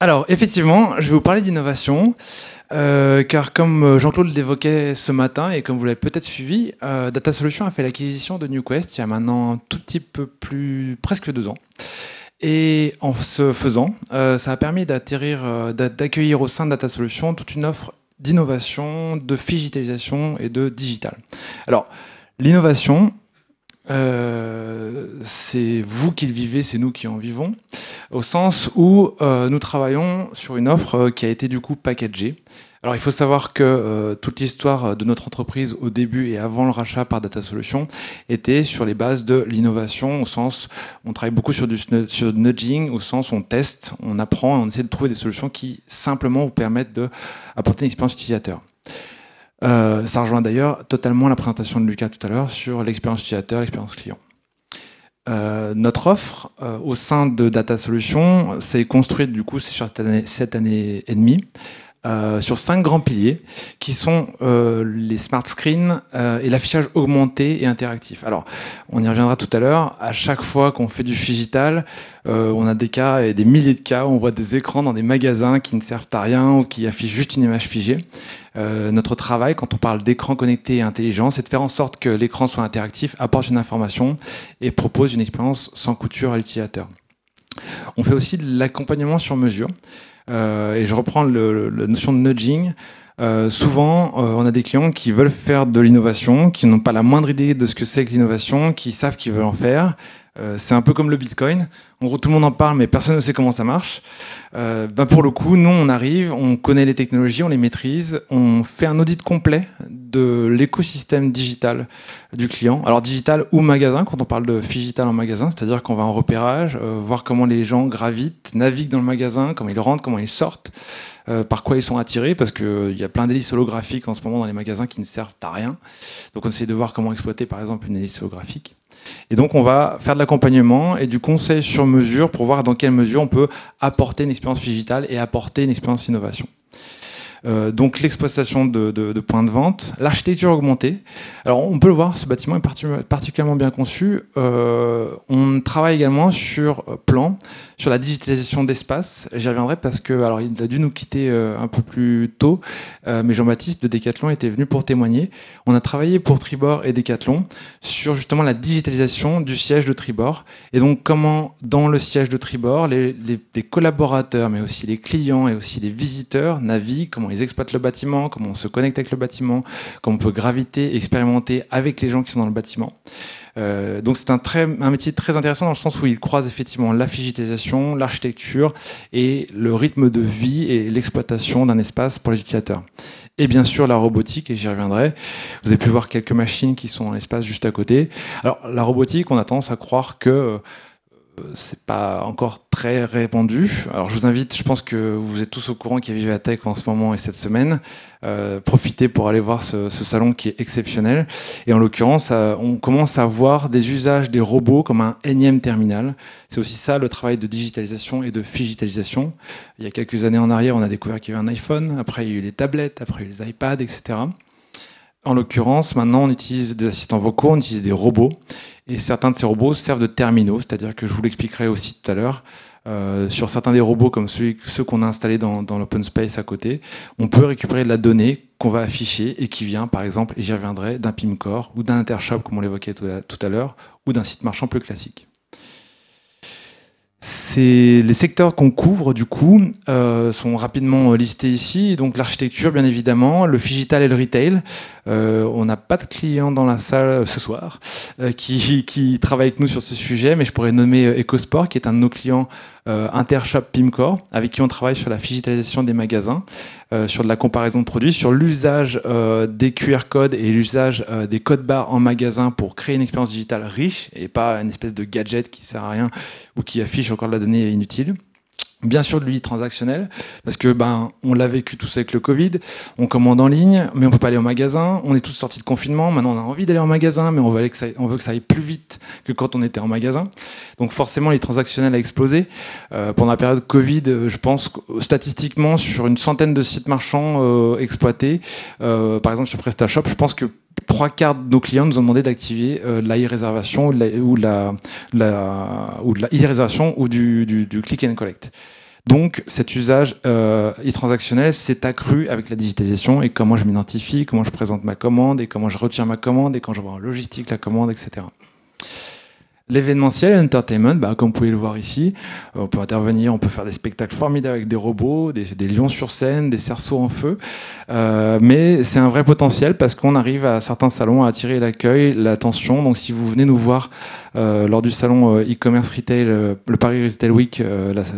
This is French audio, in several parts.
Alors, effectivement, je vais vous parler d'innovation, car comme Jean-Claude l'évoquait ce matin, et comme vous l'avez peut-être suivi, Data Solutions a fait l'acquisition de NewQuest il y a maintenant un tout petit peu plus, presque 2 ans. Et en ce faisant, ça a permis d'accueillir au sein de Data Solutions toute une offre d'innovation, de digitalisation et de digital. Alors, l'innovation, c'est vous qui le vivez, c'est nous qui en vivons, au sens où nous travaillons sur une offre qui a été du coup packagée. Alors il faut savoir que toute l'histoire de notre entreprise au début et avant le rachat par Data Solutions était sur les bases de l'innovation, au sens on travaille beaucoup sur nudging, au sens on teste, on apprend et on essaie de trouver des solutions qui simplement vous permettent d'apporter une expérience utilisateur. Ça rejoint d'ailleurs totalement la présentation de Lucas tout à l'heure sur l'expérience utilisateur, l'expérience client. Notre offre au sein de Data Solutions s'est construite du coup sur cette année et demie sur 5 grands piliers qui sont les smart screens et l'affichage augmenté et interactif. Alors, on y reviendra tout à l'heure. À chaque fois qu'on fait du digital, on a des cas et des milliers de cas où on voit des écrans dans des magasins qui ne servent à rien ou qui affichent juste une image figée. Notre travail, quand on parle d'écran connecté et intelligent, c'est de faire en sorte que l'écran soit interactif, apporte une information et propose une expérience sans couture à l'utilisateur. On fait aussi de l'accompagnement sur mesure. Et je reprends la notion de nudging. Souvent, on a des clients qui veulent faire de l'innovation, qui n'ont pas la moindre idée de ce que c'est que l'innovation, qui savent qu'ils veulent en faire. C'est un peu comme le Bitcoin. En gros, tout le monde en parle, mais personne ne sait comment ça marche. Pour le coup, nous, on arrive, on connaît les technologies, on les maîtrise, on fait un audit complet de l'écosystème digital du client. Alors, digital ou magasin, quand on parle de digital en magasin, c'est-à-dire qu'on va en repérage, voir comment les gens gravitent, naviguent dans le magasin, comment ils rentrent, comment ils sortent, par quoi ils sont attirés, parce qu'il y a plein d'hélices holographiques en ce moment dans les magasins qui ne servent à rien. Donc, on essaie de voir comment exploiter, par exemple, une hélice holographique. Et donc, on va faire de l'accompagnement et du conseil sur mesure pour voir dans quelle mesure on peut apporter une expérience digitale et apporter une expérience innovation. Donc l'exploitation de points de vente, l'architecture augmentée. Alors on peut le voir, ce bâtiment est particulièrement bien conçu. On travaille également sur plan, sur la digitalisation d'espace. J'y reviendrai parce que, alors il a dû nous quitter un peu plus tôt, mais Jean-Baptiste de Decathlon était venu pour témoigner. On a travaillé pour Tribord et Decathlon sur justement la digitalisation du siège de Tribord. Et donc comment dans le siège de Tribord, les collaborateurs, mais aussi les clients et aussi les visiteurs naviguent, comment ils exploitent le bâtiment, comment on se connecte avec le bâtiment, comment on peut graviter, expérimenter avec les gens qui sont dans le bâtiment. Donc c'est un métier très intéressant dans le sens où il croise effectivement la digitalisation, l'architecture et le rythme de vie et l'exploitation d'un espace pour les utilisateurs. Et bien sûr la robotique, et j'y reviendrai. Vous avez pu voir quelques machines qui sont dans l'espace juste à côté. Alors la robotique, on a tendance à croire que c'est pas encore très répandu. Alors je vous invite, je pense que vous êtes tous au courant qu'il y a Vivatech en ce moment et cette semaine. Profitez pour aller voir ce salon qui est exceptionnel. Et en l'occurrence, on commence à voir des usages des robots comme un énième terminal. C'est aussi ça le travail de digitalisation et de digitalisation. Il y a quelques années en arrière, on a découvert qu'il y avait un iPhone, après il y a eu les tablettes, après il y a eu les iPads, etc. En l'occurrence, maintenant, on utilise des assistants vocaux, on utilise des robots. Et certains de ces robots servent de terminaux, c'est-à-dire que je vous l'expliquerai aussi tout à l'heure. Sur certains des robots, comme ceux qu'on a installés dans l'open space à côté, on peut récupérer de la donnée qu'on va afficher et qui vient, par exemple, et j'y reviendrai, d'un Pimcore ou d'un Intershop, comme on l'évoquait tout à l'heure, ou d'un site marchand plus classique. Les secteurs qu'on couvre, du coup, sont rapidement listés ici. Donc l'architecture, bien évidemment, le digital et le retail. On n'a pas de clients dans la salle ce soir qui travaillent avec nous sur ce sujet, mais je pourrais nommer EcoSport, qui est un de nos clients Intershop Pimcore, avec qui on travaille sur la digitalisation des magasins, sur de la comparaison de produits, sur l'usage des QR codes et l'usage des codes barres en magasin pour créer une expérience digitale riche et pas une espèce de gadget qui sert à rien ou qui affiche encore de la donnée inutile. Bien sûr de l'UI transactionnel, parce que on l'a vécu tous avec le Covid, on commande en ligne, mais on peut pas aller au magasin, on est tous sortis de confinement, maintenant on a envie d'aller en magasin, mais on veut que ça aille plus vite que quand on était en magasin. Donc forcément, les transactionnels a explosé. Pendant la période Covid, je pense statistiquement, sur une centaine de sites marchands exploités, par exemple sur PrestaShop, je pense que 3/4 de nos clients nous ont demandé d'activer la e-réservation ou de la e-réservation ou du click and collect. Donc cet usage e-transactionnel s'est accru avec la digitalisation et comment je m'identifie, comment je présente ma commande et comment je retire ma commande et quand j'envoie en logistique la commande, etc. L'événementiel, entertainment, comme vous pouvez le voir ici, on peut intervenir, on peut faire des spectacles formidables avec des robots, des lions sur scène, des cerceaux en feu, mais c'est un vrai potentiel parce qu'on arrive à certains salons à attirer l'accueil, l'attention. Donc si vous venez nous voir lors du salon e-commerce retail, le Paris Retail Week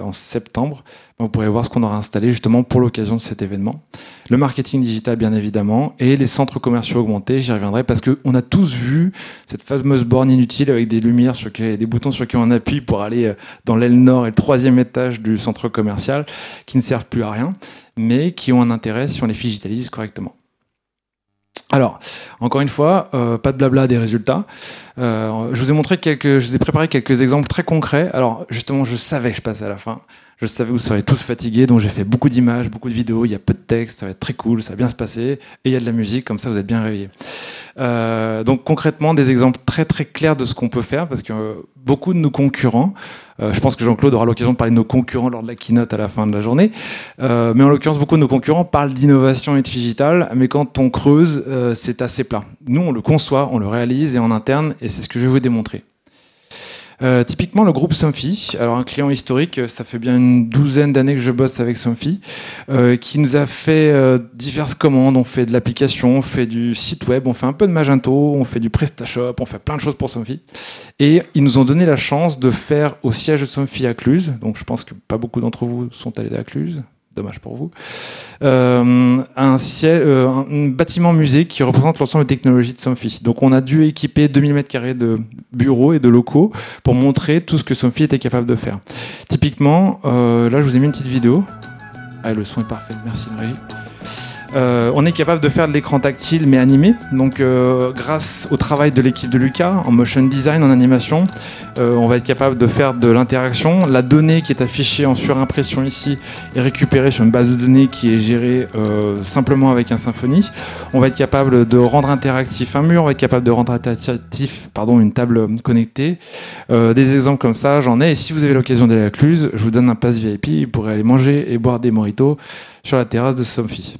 en septembre, vous pourrez voir ce qu'on aura installé justement pour l'occasion de cet événement. Le marketing digital, bien évidemment, et les centres commerciaux augmentés, j'y reviendrai parce qu'on a tous vu cette fameuse borne inutile avec des lumières, des boutons sur qui on appuie pour aller dans l'aile nord et le 3e étage du centre commercial, qui ne servent plus à rien, mais qui ont un intérêt si on les digitalise correctement. Alors, encore une fois, pas de blabla, des résultats. Je vous ai préparé quelques exemples très concrets. Alors, justement, je savais que je passais à la fin. Je savais que vous seriez tous fatigués, donc j'ai fait beaucoup d'images, beaucoup de vidéos. Il y a peu de texte, ça va être très cool, ça va bien se passer. Et il y a de la musique, comme ça vous êtes bien réveillés. Donc concrètement, des exemples très très clairs de ce qu'on peut faire, parce que beaucoup de nos concurrents, je pense que Jean-Claude aura l'occasion de parler de nos concurrents lors de la keynote à la fin de la journée, mais en l'occurrence, beaucoup de nos concurrents parlent d'innovation et de digital, mais quand on creuse, c'est assez plat. Nous, on le conçoit, on le réalise et en interne, et c'est ce que je vais vous démontrer. Typiquement le groupe Somfy, alors un client historique, ça fait bien une 12aine d'années que je bosse avec Somfy, qui nous a fait diverses commandes. On fait de l'application, on fait du site web, on fait un peu de Magento, on fait du PrestaShop, on fait plein de choses pour Somfy. Et ils nous ont donné la chance de faire au siège de Somfy à Cluse, donc je pense que pas beaucoup d'entre vous sont allés à Cluse. Dommage pour vous. Un bâtiment musée qui représente l'ensemble des technologies de Somfy. Donc on a dû équiper 2000 m² de bureaux et de locaux pour montrer tout ce que Somfy était capable de faire. Typiquement, là je vous ai mis une petite vidéo. Ah, le son est parfait, merci Régie. On est capable de faire de l'écran tactile mais animé, donc grâce au travail de l'équipe de Lucas en motion design, en animation, on va être capable de faire de l'interaction. La donnée qui est affichée en surimpression ici est récupérée sur une base de données qui est gérée simplement avec un Symfony. On va être capable de rendre interactif un mur, on va être capable de rendre interactif une table connectée. Des exemples comme ça, j'en ai, et si vous avez l'occasion d'aller à Cluse, je vous donne un pass VIP, vous pourrez aller manger et boire des mojitos sur la terrasse de Somfy.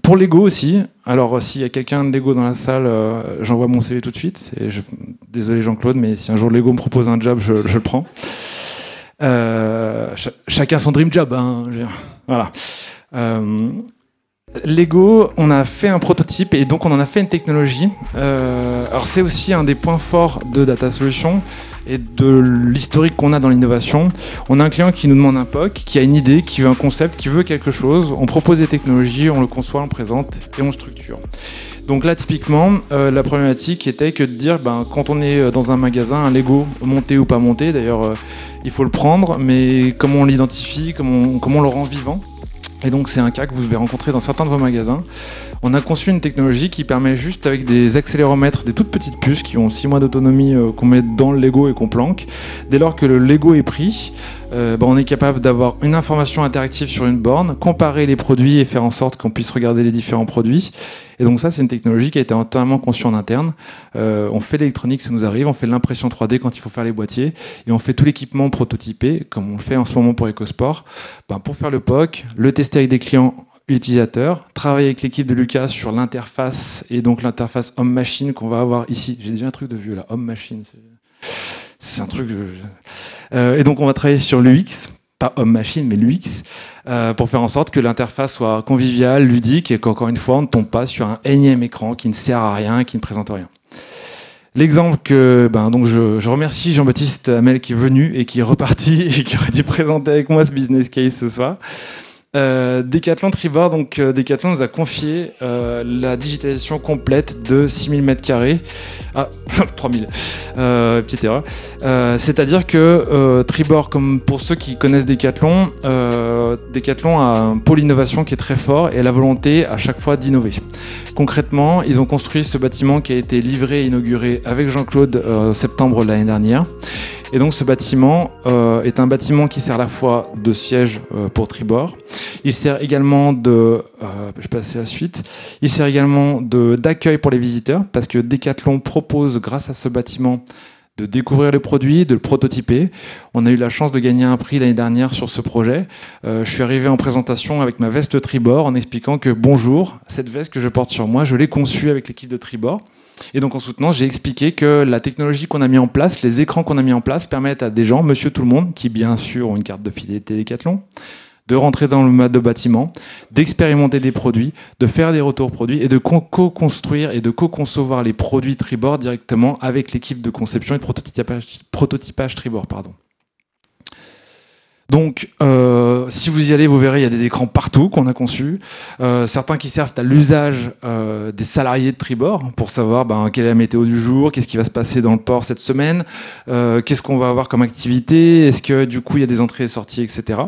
Pour Lego aussi, alors s'il y a quelqu'un de Lego dans la salle, j'envoie mon CV tout de suite. Désolé Jean-Claude, mais si un jour Lego me propose un job, je le prends. Chacun son dream job, hein, voilà. Lego, on a fait un prototype et donc on en a fait une technologie. Alors c'est aussi un des points forts de Data Solutions et de l'historique qu'on a dans l'innovation. On a un client qui nous demande un POC, qui a une idée, qui veut un concept, qui veut quelque chose. On propose des technologies, on le conçoit, on le présente et on structure. Donc là, typiquement, la problématique était que de dire, quand on est dans un magasin, un Lego monté ou pas monté, d'ailleurs, il faut le prendre, mais comment on l'identifie, comment on le rend vivant. Et donc c'est un cas que vous devez rencontrer dans certains de vos magasins. On a conçu une technologie qui permet juste avec des accéléromètres, des toutes petites puces qui ont 6 mois d'autonomie qu'on met dans le Lego et qu'on planque. Dès lors que le Lego est pris, on est capable d'avoir une information interactive sur une borne, comparer les produits et faire en sorte qu'on puisse regarder les différents produits. Et donc ça, c'est une technologie qui a été entièrement conçue en interne. On fait l'électronique, ça nous arrive, on fait l'impression 3D quand il faut faire les boîtiers, et on fait tout l'équipement prototypé, comme on le fait en ce moment pour EcoSport, pour faire le POC, le tester avec des clients utilisateurs, travailler avec l'équipe de Lucas sur l'interface, et donc l'interface homme-machine qu'on va avoir ici. J'ai déjà un truc de vieux là, homme-machine. C'est un truc... Et donc on va travailler sur l'UX, pas homme-machine, mais l'UX, pour faire en sorte que l'interface soit conviviale, ludique, et qu'encore une fois, on ne tombe pas sur un énième écran qui ne sert à rien, qui ne présente rien. L'exemple que... donc je remercie Jean-Baptiste Hamel qui est venu et qui est reparti et qui aurait dû présenter avec moi ce business case ce soir. Decathlon Tribord, donc Decathlon nous a confié la digitalisation complète de 6000 m². Ah, 3000, petite erreur. C'est-à-dire que Tribord, comme pour ceux qui connaissent Decathlon, Decathlon a un pôle innovation qui est très fort et la volonté à chaque fois d'innover. Concrètement, ils ont construit ce bâtiment qui a été livré et inauguré avec Jean-Claude en septembre de l'année dernière. Et donc ce bâtiment est un bâtiment qui sert à la fois de siège pour Tribord. Il sert également de... je vais passer à la suite. Il sert également d'accueil pour les visiteurs parce que Decathlon propose, grâce à ce bâtiment, de découvrir le produit, de le prototyper. On a eu la chance de gagner un prix l'année dernière sur ce projet. Je suis arrivé en présentation avec ma veste Tribord en expliquant que bonjour, cette veste que je porte sur moi, je l'ai conçue avec l'équipe de Tribord. Et donc en soutenant, j'ai expliqué que la technologie qu'on a mis en place, les écrans qu'on a mis en place permettent à des gens, monsieur tout le monde, qui bien sûr ont une carte de fidélité Decathlon, de rentrer dans le mode de bâtiment, d'expérimenter des produits, de faire des retours produits et de co-construire et de co-concevoir les produits Tribord directement avec l'équipe de conception et de prototypage Tribord. Donc, si vous y allez, vous verrez, il y a des écrans partout qu'on a conçus. Certains qui servent à l'usage des salariés de Tribord pour savoir quelle est la météo du jour, qu'est-ce qui va se passer dans le port cette semaine, qu'est-ce qu'on va avoir comme activité, est-ce que du coup il y a des entrées et sorties, etc.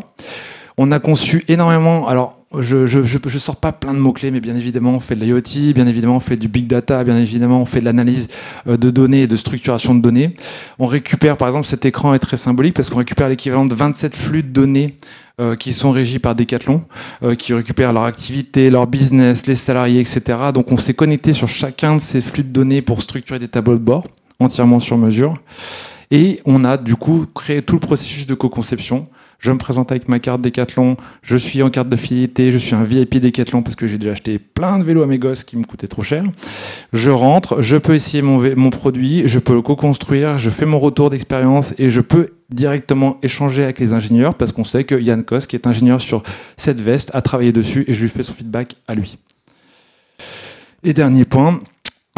On a conçu énormément, alors je sors pas plein de mots-clés, mais bien évidemment on fait de l'IoT, bien évidemment on fait du big data, bien évidemment on fait de l'analyse de données et de structuration de données. On récupère, par exemple, cet écran est très symbolique parce qu'on récupère l'équivalent de 27 flux de données qui sont régis par Decathlon, qui récupèrent leur activité, leur business, les salariés, etc. Donc on s'est connecté sur chacun de ces flux de données pour structurer des tableaux de bord entièrement sur mesure. Et on a du coup créé tout le processus de co-conception. Je me présente avec ma carte Decathlon, je suis en carte de fidélité, je suis un VIP Decathlon parce que j'ai déjà acheté plein de vélos à mes gosses qui me coûtaient trop cher. Je rentre, je peux essayer mon produit, je peux le co-construire, je fais mon retour d'expérience et je peux directement échanger avec les ingénieurs parce qu'on sait que Yann Kos, qui est ingénieur sur cette veste, a travaillé dessus et je lui fais son feedback à lui. Et dernier point,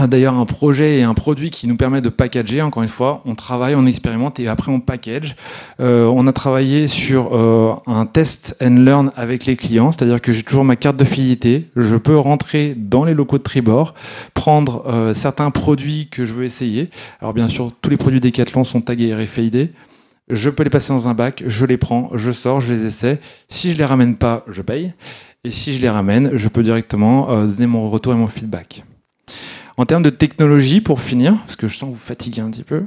d'ailleurs un projet et un produit qui nous permet de packager, encore une fois, on travaille, on expérimente et après on package. On a travaillé sur un test and learn avec les clients, c'est-à-dire que j'ai toujours ma carte de fidélité, je peux rentrer dans les locaux de Tribord, prendre certains produits que je veux essayer. Alors bien sûr, tous les produits Decathlon sont tagués RFID. Je peux les passer dans un bac, je les prends, je sors, je les essaie. Si je les ramène pas, je paye. Et si je les ramène, je peux directement donner mon retour et mon feedback. En termes de technologie, pour finir, parce que je sens que vous fatiguez un petit peu,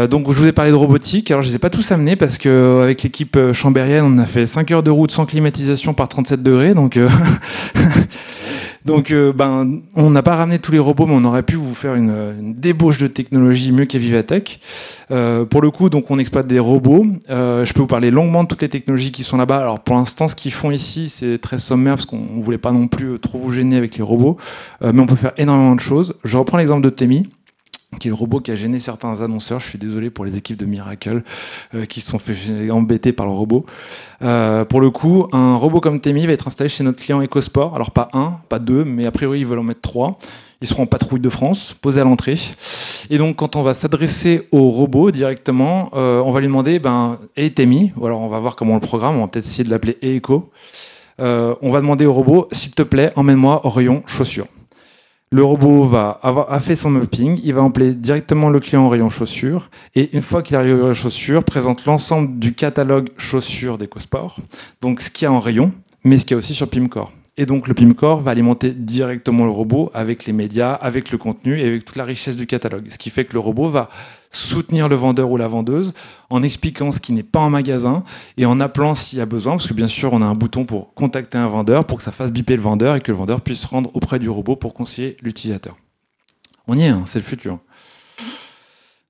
donc je vous ai parlé de robotique. Alors je les ai pas tous amenés parce que avec l'équipe chambérienne, on a fait 5 heures de route sans climatisation par 37 degrés. Donc, on n'a pas ramené tous les robots, mais on aurait pu vous faire une débauche de technologie mieux qu'à Vivatech. Pour le coup, donc on exploite des robots. Je peux vous parler longuement de toutes les technologies qui sont là-bas. Alors pour l'instant, ce qu'ils font ici, c'est très sommaire parce qu'on voulait pas non plus trop vous gêner avec les robots, mais on peut faire énormément de choses. Je reprends l'exemple de Temi, qui est le robot qui a gêné certains annonceurs. Je suis désolé pour les équipes de Miracle qui se sont fait embêter par le robot. Pour le coup, un robot comme Temi va être installé chez notre client EcoSport. Alors pas un, pas deux, mais a priori ils veulent en mettre 3. Ils seront en patrouille de France, posés à l'entrée. Et donc quand on va s'adresser au robot directement, on va lui demander hey Temi, ou alors on va voir comment on le programme, on va peut-être essayer de l'appeler Eco. On va demander au robot, s'il te plaît, emmène-moi au rayon chaussures. Le robot a fait son mapping, il va emmener directement le client au rayon chaussures, et une fois qu'il arrive au rayon chaussures, présente l'ensemble du catalogue chaussures d'EcoSport, donc ce qu'il y a en rayon, mais ce qu'il y a aussi sur Pimcore. Et donc le Pimcore va alimenter directement le robot avec les médias, avec le contenu et avec toute la richesse du catalogue. Ce qui fait que le robot va soutenir le vendeur ou la vendeuse en expliquant ce qui n'est pas en magasin et en appelant s'il y a besoin, parce que bien sûr on a un bouton pour contacter un vendeur, pour que ça fasse biper le vendeur et que le vendeur puisse se rendre auprès du robot pour conseiller l'utilisateur. On y est, c'est le futur.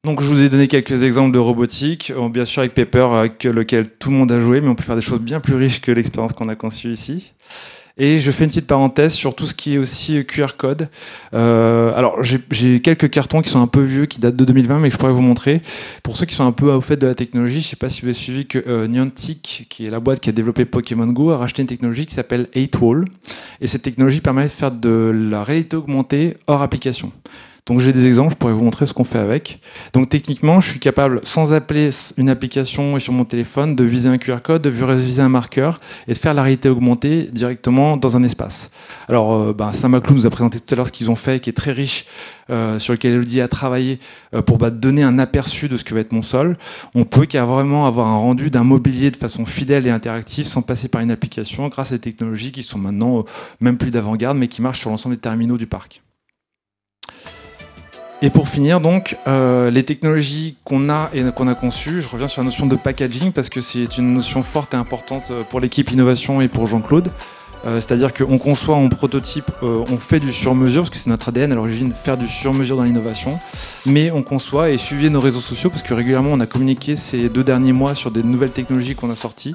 Donc je vous ai donné quelques exemples de robotique, bien sûr avec Pepper, avec lequel tout le monde a joué, mais on peut faire des choses bien plus riches que l'expérience qu'on a conçue ici. Et je fais une petite parenthèse sur tout ce qui est aussi QR code. Alors j'ai quelques cartons qui sont un peu vieux, qui datent de 2020, mais que je pourrais vous montrer. Pour ceux qui sont un peu au fait de la technologie, je ne sais pas si vous avez suivi que Niantic, qui est la boîte qui a développé Pokémon Go, a racheté une technologie qui s'appelle 8Wall. Et cette technologie permet de faire de la réalité augmentée hors application. Donc j'ai des exemples, je pourrais vous montrer ce qu'on fait avec. Donc techniquement, je suis capable, sans appeler une application sur mon téléphone, de viser un QR code, de viser un marqueur et de faire la réalité augmentée directement dans un espace. Alors Saint-Maclou nous a présenté tout à l'heure ce qu'ils ont fait, qui est très riche, sur lequel Elodie a travaillé pour donner un aperçu de ce que va être mon sol. On peut vraiment avoir un rendu d'un mobilier de façon fidèle et interactive sans passer par une application grâce à des technologies qui sont maintenant même plus d'avant-garde mais qui marchent sur l'ensemble des terminaux du parc. Et pour finir, donc, les technologies qu'on a et qu'on a conçues, je reviens sur la notion de packaging parce que c'est une notion forte et importante pour l'équipe innovation et pour Jean-Claude. C'est-à-dire qu'on conçoit, on prototype, on fait du sur-mesure, parce que c'est notre ADN à l'origine, faire du sur-mesure dans l'innovation, mais on conçoit et suivez nos réseaux sociaux, parce que régulièrement on a communiqué ces 2 derniers mois sur des nouvelles technologies qu'on a sorties.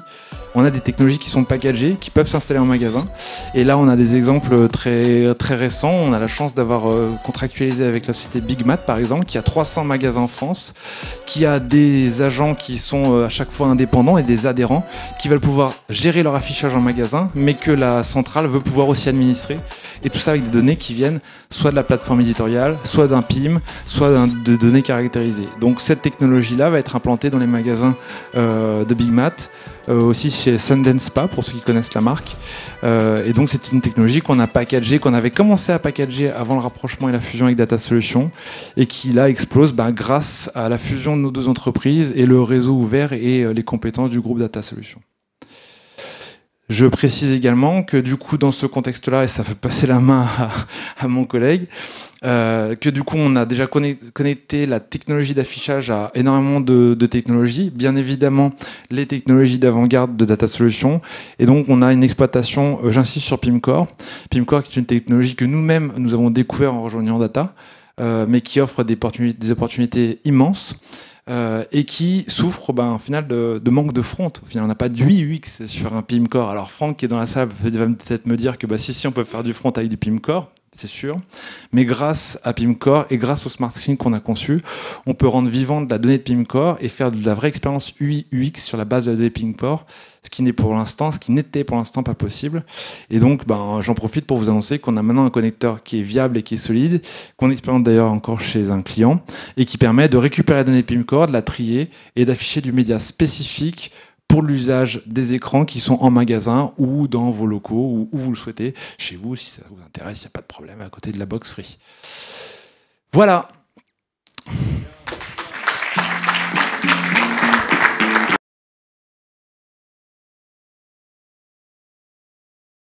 On a des technologies qui sont packagées, qui peuvent s'installer en magasin, et là on a des exemples très, très récents. On a la chance d'avoir contractualisé avec la société Big Mat par exemple, qui a 300 magasins en France, qui a des agents qui sont à chaque fois indépendants et des adhérents qui veulent pouvoir gérer leur affichage en magasin, mais que la centrale veut pouvoir aussi administrer, et tout ça avec des données qui viennent soit de la plateforme éditoriale, soit d'un PIM, soit de données caractérisées. Donc cette technologie-là va être implantée dans les magasins de Big Mat, aussi chez Sundance Spa pour ceux qui connaissent la marque. Et donc c'est une technologie qu'on a packagée, qu'on avait commencé à packager avant le rapprochement et la fusion avec Data Solutions, et qui là explose grâce à la fusion de nos 2 entreprises et le réseau ouvert et les compétences du groupe Data Solutions. Je précise également que du coup dans ce contexte-là, et ça fait passer la main à mon collègue, que du coup on a déjà connecté la technologie d'affichage à énormément de technologies, bien évidemment les technologies d'avant-garde de Data Solutions, et donc on a une exploitation, j'insiste sur PIMcore, PIMcore qui est une technologie que nous-mêmes nous avons découvert en rejoignant Data, mais qui offre des opportunités immenses. Et qui souffre au final de manque de front. Au final, on n'a pas d'UI UX sur un PIMcore. Alors Franck qui est dans la salle va peut-être me dire que si on peut faire du front avec du PIMcore, c'est sûr. Mais grâce à PIMcore et grâce au Smart Screen qu'on a conçu, on peut rendre vivante la donnée de PIMcore et faire de la vraie expérience UI UX sur la base de la donnée PIMcore, ce qui n'était pour l'instant pas possible. Et donc, j'en profite pour vous annoncer qu'on a maintenant un connecteur qui est viable et qui est solide, qu'on expérimente d'ailleurs encore chez un client, et qui permet de récupérer la donnée PIMcore, de la trier et d'afficher du média spécifique pour l'usage des écrans qui sont en magasin ou dans vos locaux ou où vous le souhaitez, chez vous, si ça vous intéresse, il n'y a pas de problème, à côté de la box free. Voilà.